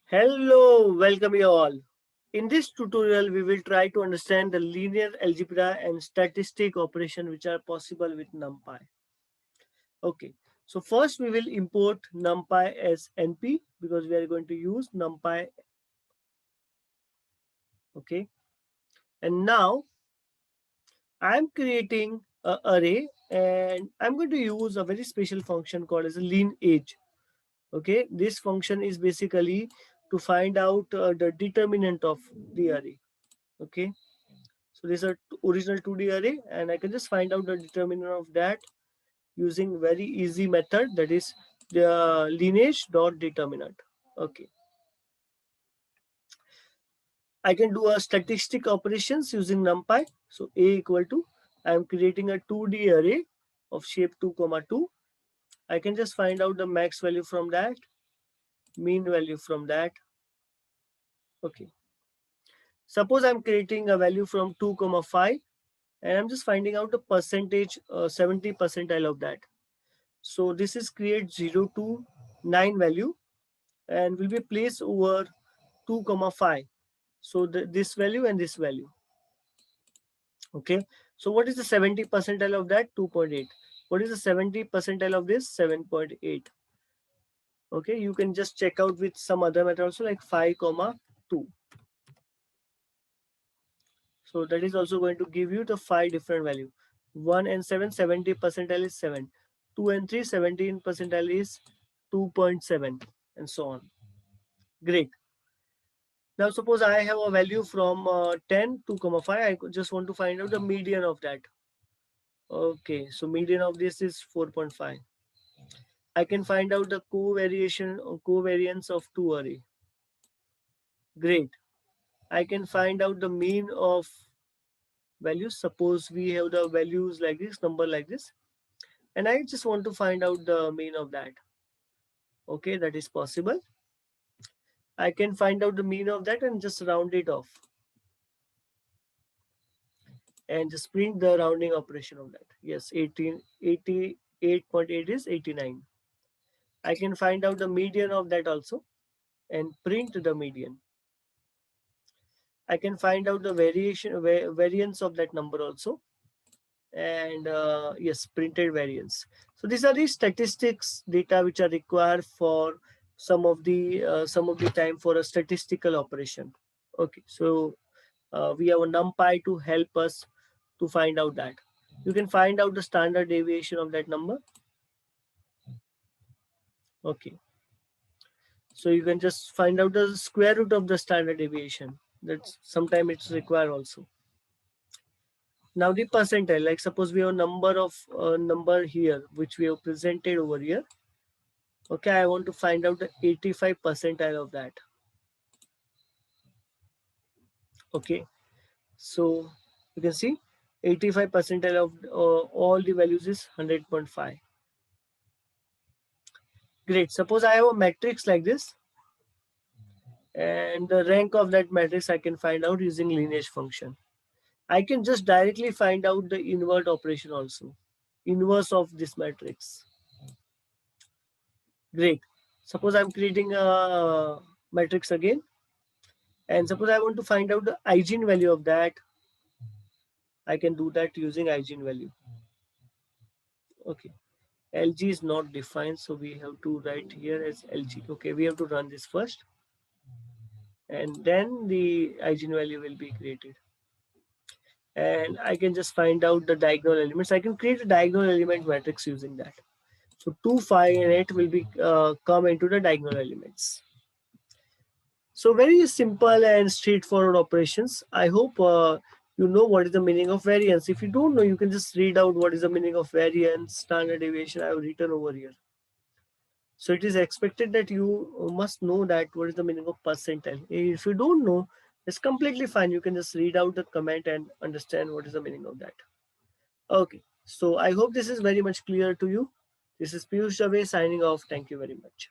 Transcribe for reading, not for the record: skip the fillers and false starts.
Hello, welcome you all. In this tutorial, we will try to understand the linear algebra and statistic operation which are possible with Numpy. Okay, so first we will import Numpy as NP because we are going to use Numpy. Okay, and now I am creating an array and I'm going to use a very special function called as a lineage. Okay, this function is basically to find out the determinant of the array. Okay, so this is a original 2D array and I can just find out the determinant of that using very easy method, that is the lineage dot determinant. Okay, I can do a statistic operations using numpy. So a equal to, I am creating a 2D array of shape 2 comma 2. I can just find out the max value from that, mean value from that. Okay, suppose I'm creating a value from 2 comma 5 and I'm just finding out the percentage 70 percentile of that. So this is create 0 to 9 value and will be placed over 2 comma 5. So this value and this value. Okay, so what is the 70 percentile of that? 2.8. What is the 70 percentile of this? 7.8. Okay, you can just check out with some other method also, like 5 comma 2. So that is also going to give you the 5 different value. 1 and 7, 70 percentile is 7. 2 and 3, 17 percentile is 2.7, and so on. Great. Now suppose I have a value from 10 to comma 5. I just want to find out the median of that. Okay, so median of this is 4.5. I can find out the covariation or covariance of two array. Great. I can find out the mean of values. Suppose we have the values like this, number like this, and I just want to find out the mean of that. Okay, that is possible. I can find out the mean of that and just round it off and just print the rounding operation of that. Yes, 88.8 is 89. I can find out the median of that also and print the median. I can find out the variance of that number also, and yes, printed variance. So these are the statistics data which are required for some of the time for a statistical operation. Okay, so we have a numpy to help us to find out that. You can find out the standard deviation of that number. Okay, so you can just find out the square root of the standard deviation. That's sometime it's required also. Now the percentile, like suppose we have a number here which we have presented over here. Okay, I want to find out the 85 percentile of that. Okay, so you can see 85 percentile of all the values is 100.5. Great. Suppose I have a matrix like this, and the rank of that matrix I can find out using lineage function. I can just directly find out the invert operation also, inverse of this matrix. Great. Suppose I'm creating a matrix again, and suppose I want to find out the eigenvalue of that. I can do that using eigenvalue. Okay. LG is not defined, so we have to write here as LG. Okay, we have to run this first, and then the eigenvalue will be created. And I can just find out the diagonal elements. I can create a diagonal element matrix using that. So 2, 5, and 8 will be come into the diagonal elements. So very simple and straightforward operations. I hope you know what is the meaning of variance. If you don't know, you can just read out what is the meaning of variance, standard deviation. I have written over here. So it is expected that you must know that what is the meaning of percentile. If you don't know, it's completely fine. You can just read out the comment and understand what is the meaning of that. Okay, so I hope this is very much clear to you. This is Piyush Dave signing off. Thank you very much.